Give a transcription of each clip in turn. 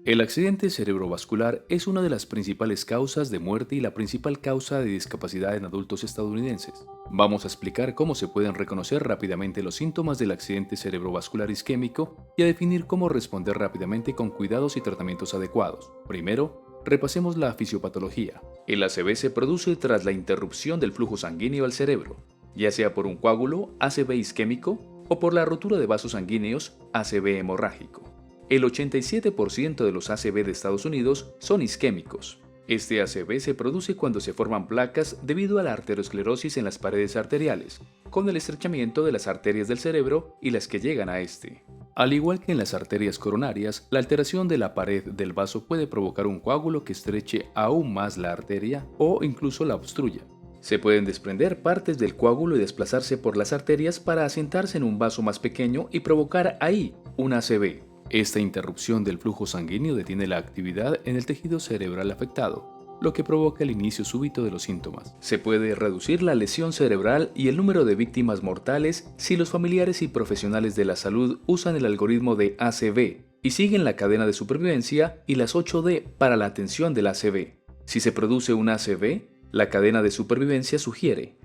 El accidente cerebrovascular es una de las principales causas de muerte y la principal causa de discapacidad en adultos estadounidenses. Vamos a explicar cómo se pueden reconocer rápidamente los síntomas del accidente cerebrovascular isquémico y a definir cómo responder rápidamente con cuidados y tratamientos adecuados. Primero, repasemos la fisiopatología. El ACV se produce tras la interrupción del flujo sanguíneo al cerebro, ya sea por un coágulo, ACV isquémico, o por la rotura de vasos sanguíneos, ACV hemorrágico. El 87% de los ACV de Estados Unidos son isquémicos. Este ACV se produce cuando se forman placas debido a la arteriosclerosis en las paredes arteriales, con el estrechamiento de las arterias del cerebro y las que llegan a este. Al igual que en las arterias coronarias, la alteración de la pared del vaso puede provocar un coágulo que estreche aún más la arteria o incluso la obstruya. Se pueden desprender partes del coágulo y desplazarse por las arterias para asentarse en un vaso más pequeño y provocar ahí un ACV. Esta interrupción del flujo sanguíneo detiene la actividad en el tejido cerebral afectado, lo que provoca el inicio súbito de los síntomas. Se puede reducir la lesión cerebral y el número de víctimas mortales si los familiares y profesionales de la salud usan el algoritmo de ACV y siguen la cadena de supervivencia y las 8D para la atención del ACV. Si se produce un ACV, la cadena de supervivencia sugiere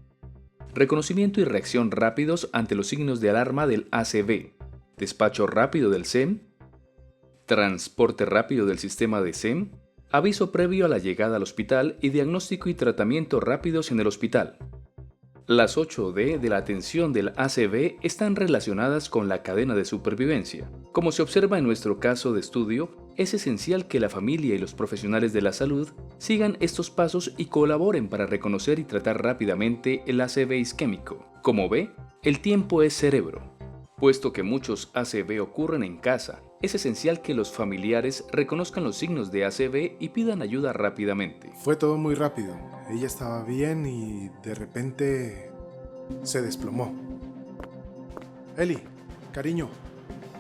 reconocimiento y reacción rápidos ante los signos de alarma del ACV, despacho rápido del SEM, transporte rápido del sistema de SEM, aviso previo a la llegada al hospital y diagnóstico y tratamiento rápidos en el hospital. Las 8D de la atención del ACV están relacionadas con la cadena de supervivencia. Como se observa en nuestro caso de estudio, es esencial que la familia y los profesionales de la salud sigan estos pasos y colaboren para reconocer y tratar rápidamente el ACV isquémico. Como ve, el tiempo es cerebro. Puesto que muchos ACV ocurren en casa, es esencial que los familiares reconozcan los signos de ACV y pidan ayuda rápidamente. Fue todo muy rápido. Ella estaba bien y de repente se desplomó. Eli, cariño,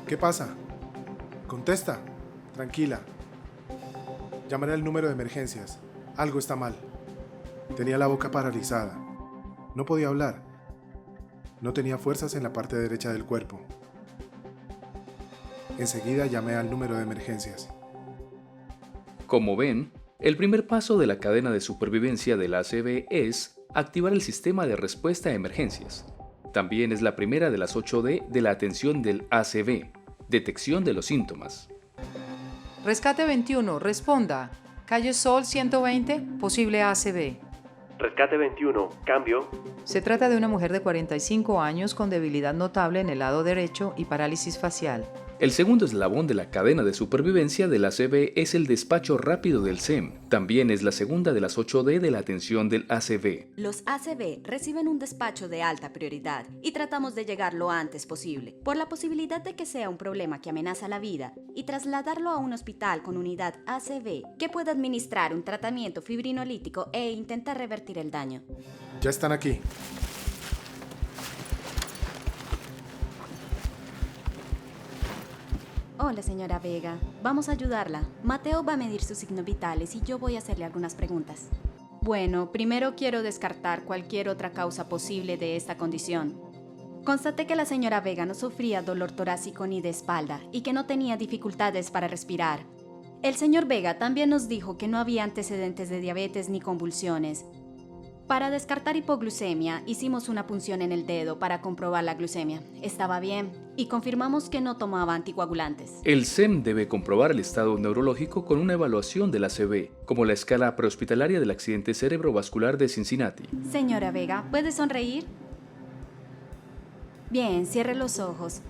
¿qué pasa? Contesta. Tranquila. Llamaré al número de emergencias. Algo está mal. Tenía la boca paralizada. No podía hablar. No tenía fuerzas en la parte derecha del cuerpo. Enseguida llamé al número de emergencias. Como ven, el primer paso de la cadena de supervivencia del ACV es activar el sistema de respuesta a emergencias. También es la primera de las 8D de la atención del ACV, detección de los síntomas. Rescate 21, responda. Calle Sol 120, posible ACV. Rescate 21, cambio. Se trata de una mujer de 45 años con debilidad notable en el lado derecho y parálisis facial. El segundo eslabón de la cadena de supervivencia del ACV es el despacho rápido del SEM. También es la segunda de las 8D de la atención del ACV. Los ACV reciben un despacho de alta prioridad y tratamos de llegar lo antes posible, por la posibilidad de que sea un problema que amenaza la vida, y trasladarlo a un hospital con unidad ACV que pueda administrar un tratamiento fibrinolítico e intentar revertir el daño. Ya están aquí. Hola, señora Vega. Vamos a ayudarla. Mateo va a medir sus signos vitales y yo voy a hacerle algunas preguntas. Bueno, primero quiero descartar cualquier otra causa posible de esta condición. Constaté que la señora Vega no sufría dolor torácico ni de espalda y que no tenía dificultades para respirar. El señor Vega también nos dijo que no había antecedentes de diabetes ni convulsiones. Para descartar hipoglucemia, hicimos una punción en el dedo para comprobar la glucemia. Estaba bien y confirmamos que no tomaba anticoagulantes. El SEM debe comprobar el estado neurológico con una evaluación del ACV, como la escala prehospitalaria del accidente cerebrovascular de Cincinnati. Señora Vega, ¿puede sonreír? Bien, cierre los ojos.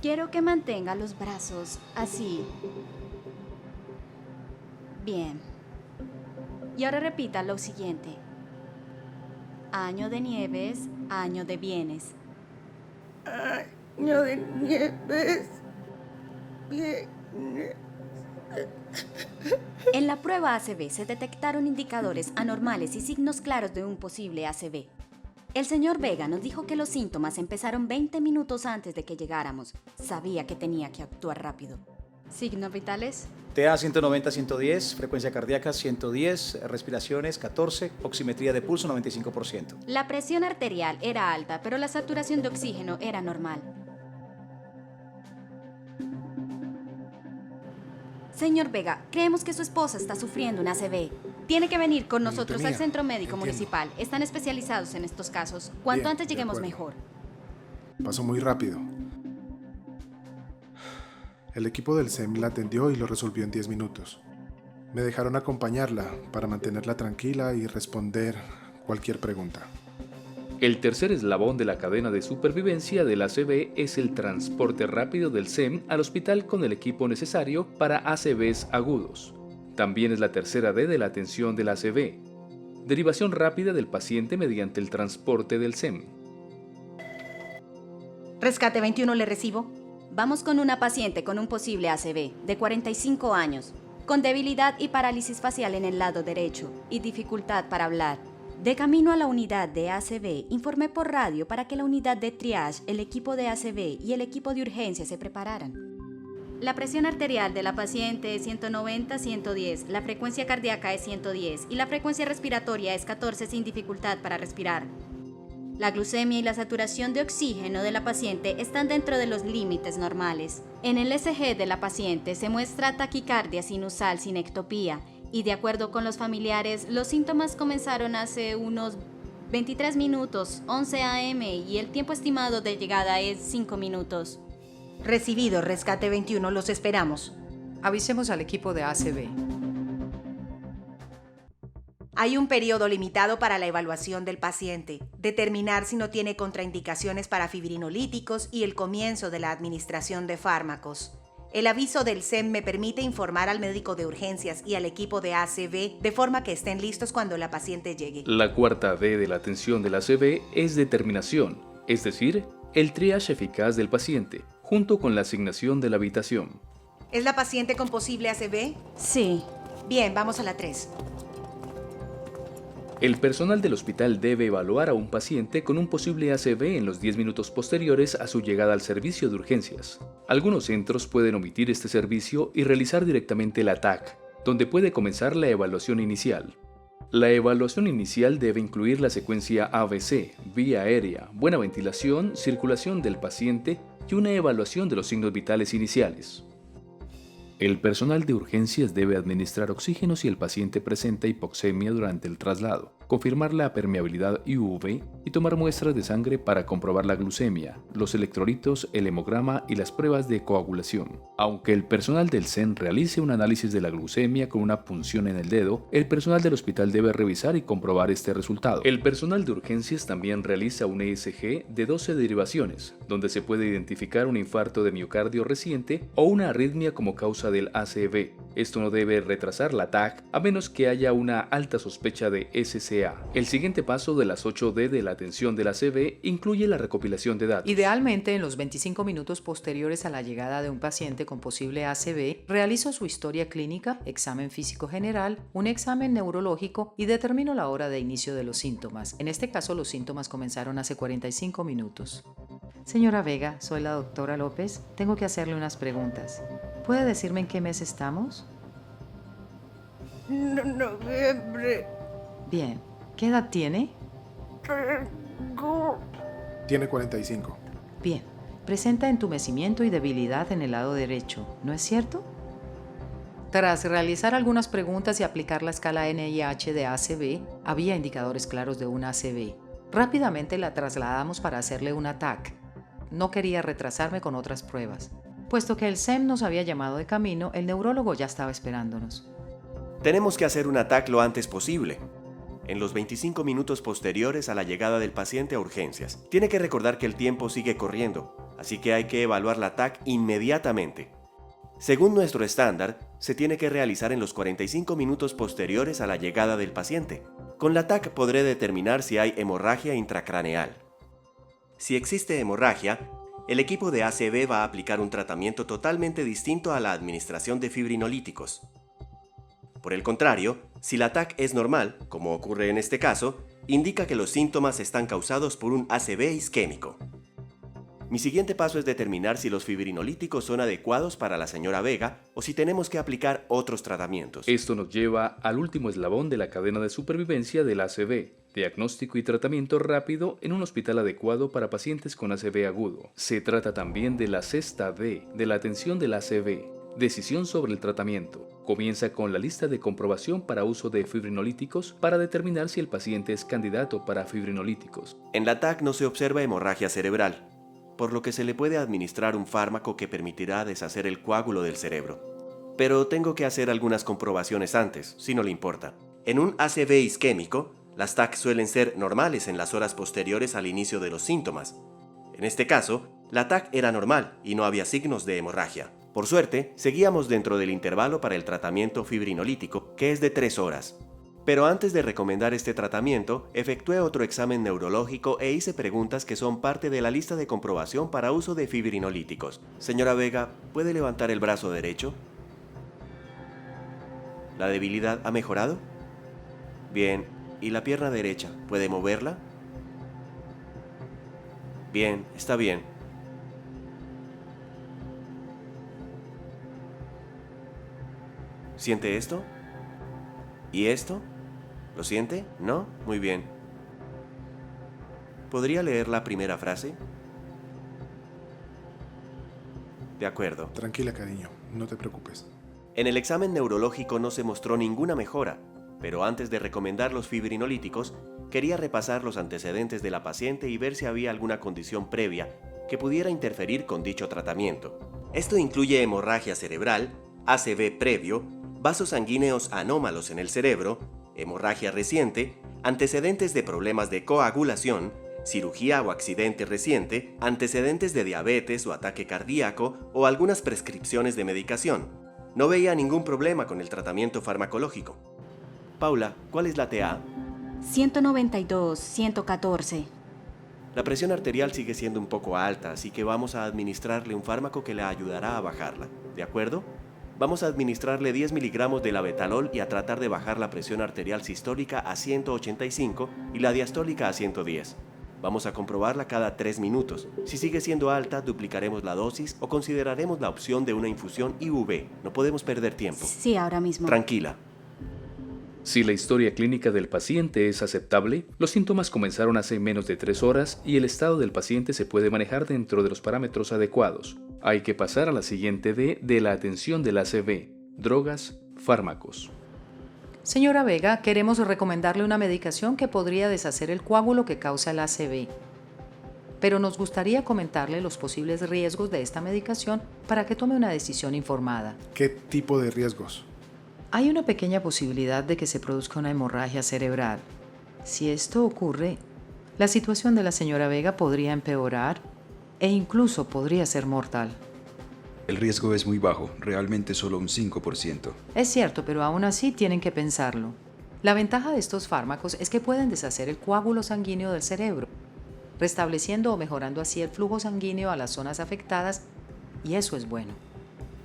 Quiero que mantenga los brazos así. Bien. Y ahora repita lo siguiente. Año de nieves, año de bienes. Año de nieves, bienes. En la prueba ACV se detectaron indicadores anormales y signos claros de un posible ACV. El señor Vega nos dijo que los síntomas empezaron 20 minutos antes de que llegáramos. Sabía que tenía que actuar rápido. ¿Signos vitales? TA 190-110, frecuencia cardíaca 110, respiraciones 14, oximetría de pulso 95%. La presión arterial era alta, pero la saturación de oxígeno era normal. Señor Vega, creemos que su esposa está sufriendo un ACV. Tiene que venir con nosotros al Neumonía. centro médico Entiendo. municipal. Están especializados en estos casos. Cuanto Bien, antes de lleguemos acuerdo. mejor. Pasó muy rápido. El equipo del SEM la atendió y lo resolvió en 10 minutos. Me dejaron acompañarla para mantenerla tranquila y responder cualquier pregunta. El tercer eslabón de la cadena de supervivencia del ACV es el transporte rápido del SEM al hospital con el equipo necesario para ACVs agudos. También es la tercera D de la atención del ACV. Derivación rápida del paciente mediante el transporte del SEM. Rescate 21, ¿le recibo? Vamos con una paciente con un posible ACV de 45 años, con debilidad y parálisis facial en el lado derecho y dificultad para hablar. De camino a la unidad de ACV, informé por radio para que la unidad de triage, el equipo de ACV y el equipo de urgencia se prepararan. La presión arterial de la paciente es 190-110, la frecuencia cardíaca es 110 y la frecuencia respiratoria es 14 sin dificultad para respirar. La glucemia y la saturación de oxígeno de la paciente están dentro de los límites normales. En el ECG de la paciente se muestra taquicardia sinusal sin ectopía y de acuerdo con los familiares, los síntomas comenzaron hace unos 23 minutos, 11 a.m. y el tiempo estimado de llegada es 5 minutos. Recibido, Rescate 21, los esperamos. Avisemos al equipo de ACV. Hay un periodo limitado para la evaluación del paciente, determinar si no tiene contraindicaciones para fibrinolíticos y el comienzo de la administración de fármacos. El aviso del SEM me permite informar al médico de urgencias y al equipo de ACV de forma que estén listos cuando la paciente llegue. La cuarta D de la atención del ACV es determinación, es decir, el triage eficaz del paciente, junto con la asignación de la habitación. ¿Es la paciente con posible ACV? Sí. Bien, vamos a la 3. El personal del hospital debe evaluar a un paciente con un posible ACV en los 10 minutos posteriores a su llegada al servicio de urgencias. Algunos centros pueden omitir este servicio y realizar directamente la TAC, donde puede comenzar la evaluación inicial. La evaluación inicial debe incluir la secuencia ABC, vía aérea, buena ventilación, circulación del paciente y una evaluación de los signos vitales iniciales. El personal de urgencias debe administrar oxígeno si el paciente presenta hipoxemia durante el traslado, confirmar la permeabilidad IUV y tomar muestras de sangre para comprobar la glucemia, los electrolitos, el hemograma y las pruebas de coagulación. Aunque el personal del SEM realice un análisis de la glucemia con una punción en el dedo, el personal del hospital debe revisar y comprobar este resultado. El personal de urgencias también realiza un ESG de 12 derivaciones, donde se puede identificar un infarto de miocardio reciente o una arritmia como causa del ACV. Esto no debe retrasar la TAC a menos que haya una alta sospecha de SCA. El siguiente paso de las 8D de la atención del ACV incluye la recopilación de datos. Idealmente, en los 25 minutos posteriores a la llegada de un paciente con posible ACV, realizo su historia clínica, examen físico general, un examen neurológico y determino la hora de inicio de los síntomas. En este caso, los síntomas comenzaron hace 45 minutos. Señora Vega, soy la doctora López. Tengo que hacerle unas preguntas. ¿Puede decirme en qué mes estamos? Noviembre. Bien. ¿Qué edad tiene? Tiene 45. Bien. Presenta entumecimiento y debilidad en el lado derecho, ¿no es cierto? Tras realizar algunas preguntas y aplicar la escala NIH de ACV, había indicadores claros de un ACV. Rápidamente la trasladamos para hacerle una TAC. No quería retrasarme con otras pruebas. Puesto que el SEM nos había llamado de camino, el neurólogo ya estaba esperándonos. Tenemos que hacer un TAC lo antes posible, en los 25 minutos posteriores a la llegada del paciente a urgencias. Tiene que recordar que el tiempo sigue corriendo, así que hay que evaluar la TAC inmediatamente. Según nuestro estándar, se tiene que realizar en los 45 minutos posteriores a la llegada del paciente. Con la TAC podré determinar si hay hemorragia intracraneal. Si existe hemorragia, el equipo de ACV va a aplicar un tratamiento totalmente distinto a la administración de fibrinolíticos. Por el contrario, si la TAC es normal, como ocurre en este caso, indica que los síntomas están causados por un ACV isquémico. Mi siguiente paso es determinar si los fibrinolíticos son adecuados para la señora Vega o si tenemos que aplicar otros tratamientos. Esto nos lleva al último eslabón de la cadena de supervivencia del ACV, diagnóstico y tratamiento rápido en un hospital adecuado para pacientes con ACV agudo. Se trata también de la sexta D de la atención del ACV, Decisión sobre el tratamiento. Comienza con la lista de comprobación para uso de fibrinolíticos para determinar si el paciente es candidato para fibrinolíticos. En la TAC no se observa hemorragia cerebral, por lo que se le puede administrar un fármaco que permitirá deshacer el coágulo del cerebro. Pero tengo que hacer algunas comprobaciones antes, si no le importa. En un ACV isquémico, las TAC suelen ser normales en las horas posteriores al inicio de los síntomas. En este caso, la TAC era normal y no había signos de hemorragia. Por suerte, seguíamos dentro del intervalo para el tratamiento fibrinolítico, que es de 3 horas. Pero antes de recomendar este tratamiento, efectué otro examen neurológico e hice preguntas que son parte de la lista de comprobación para uso de fibrinolíticos. Señora Vega, ¿puede levantar el brazo derecho? ¿La debilidad ha mejorado? Bien. ¿Y la pierna derecha? ¿Puede moverla? Bien, está bien. ¿Siente esto? ¿Y esto? ¿Lo siente? ¿No? Muy bien. ¿Podría leer la primera frase? De acuerdo. Tranquila, cariño, no te preocupes. En el examen neurológico no se mostró ninguna mejora, pero antes de recomendar los fibrinolíticos, quería repasar los antecedentes de la paciente y ver si había alguna condición previa que pudiera interferir con dicho tratamiento. Esto incluye hemorragia cerebral, ACV previo, vasos sanguíneos anómalos en el cerebro, hemorragia reciente, antecedentes de problemas de coagulación, cirugía o accidente reciente, antecedentes de diabetes o ataque cardíaco o algunas prescripciones de medicación. No veía ningún problema con el tratamiento farmacológico. Paula, ¿cuál es la TA? 192, 114. La presión arterial sigue siendo un poco alta, así que vamos a administrarle un fármaco que le ayudará a bajarla, ¿de acuerdo? Vamos a administrarle 10 miligramos de labetalol y a tratar de bajar la presión arterial sistólica a 185 y la diastólica a 110. Vamos a comprobarla cada 3 minutos. Si sigue siendo alta, duplicaremos la dosis o consideraremos la opción de una infusión IV. No podemos perder tiempo. Sí, ahora mismo. Tranquila. Si la historia clínica del paciente es aceptable, los síntomas comenzaron hace menos de 3 horas y el estado del paciente se puede manejar dentro de los parámetros adecuados. Hay que pasar a la siguiente D de la atención del ACV, drogas, fármacos. Señora Vega, queremos recomendarle una medicación que podría deshacer el coágulo que causa el ACV. Pero nos gustaría comentarle los posibles riesgos de esta medicación para que tome una decisión informada. ¿Qué tipo de riesgos? Hay una pequeña posibilidad de que se produzca una hemorragia cerebral. Si esto ocurre, la situación de la señora Vega podría empeorar e incluso podría ser mortal. El riesgo es muy bajo, realmente solo un 5%. Es cierto, pero aún así tienen que pensarlo. La ventaja de estos fármacos es que pueden deshacer el coágulo sanguíneo del cerebro, restableciendo o mejorando así el flujo sanguíneo a las zonas afectadas, y eso es bueno.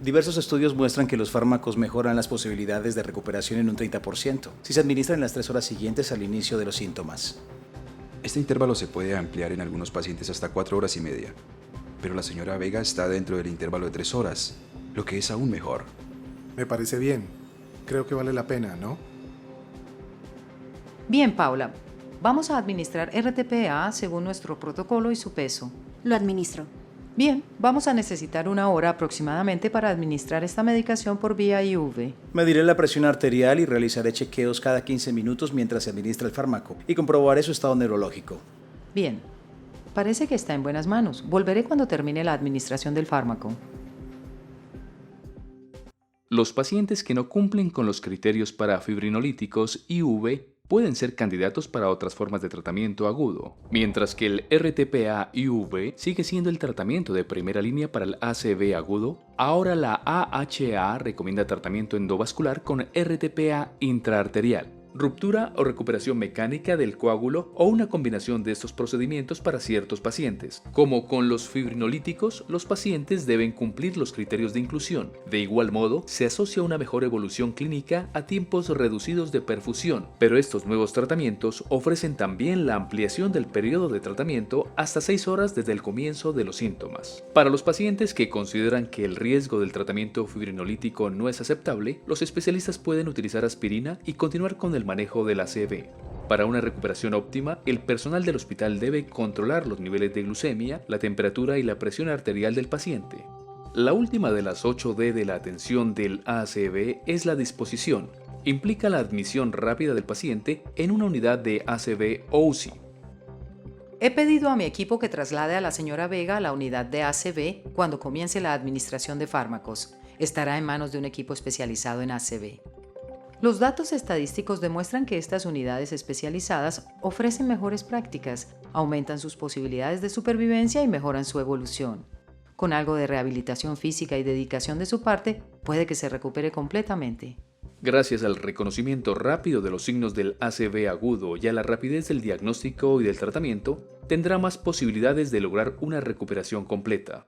Diversos estudios muestran que los fármacos mejoran las posibilidades de recuperación en un 30% si se administran en las 3 horas siguientes al inicio de los síntomas. Este intervalo se puede ampliar en algunos pacientes hasta 4 horas y media, pero la señora Vega está dentro del intervalo de 3 horas, lo que es aún mejor. Me parece bien. Creo que vale la pena, ¿no? Bien, Paula. Vamos a administrar RTPA según nuestro protocolo y su peso. Lo administro. Bien, vamos a necesitar 1 hora aproximadamente para administrar esta medicación por vía IV. Mediré la presión arterial y realizaré chequeos cada 15 minutos mientras se administra el fármaco y comprobaré su estado neurológico. Bien, parece que está en buenas manos. Volveré cuando termine la administración del fármaco. Los pacientes que no cumplen con los criterios para fibrinolíticos IV pueden ser candidatos para otras formas de tratamiento agudo, mientras que el RTPA-IV sigue siendo el tratamiento de primera línea para el ACV agudo. Ahora la AHA recomienda tratamiento endovascular con RTPA intraarterial, ruptura o recuperación mecánica del coágulo o una combinación de estos procedimientos para ciertos pacientes. Como con los fibrinolíticos, los pacientes deben cumplir los criterios de inclusión. De igual modo, se asocia una mejor evolución clínica a tiempos reducidos de perfusión, pero estos nuevos tratamientos ofrecen también la ampliación del periodo de tratamiento hasta 6 horas desde el comienzo de los síntomas. Para los pacientes que consideran que el riesgo del tratamiento fibrinolítico no es aceptable, los especialistas pueden utilizar aspirina y continuar con el manejo del ACV. Para una recuperación óptima, el personal del hospital debe controlar los niveles de glucemia, la temperatura y la presión arterial del paciente. La última de las 8D de la atención del ACV es la disposición. Implica la admisión rápida del paciente en una unidad de ACV o UCI. He pedido a mi equipo que traslade a la señora Vega a la unidad de ACV cuando comience la administración de fármacos. Estará en manos de un equipo especializado en ACV. Los datos estadísticos demuestran que estas unidades especializadas ofrecen mejores prácticas, aumentan sus posibilidades de supervivencia y mejoran su evolución. Con algo de rehabilitación física y dedicación de su parte, puede que se recupere completamente. Gracias al reconocimiento rápido de los signos del ACV agudo y a la rapidez del diagnóstico y del tratamiento, tendrá más posibilidades de lograr una recuperación completa.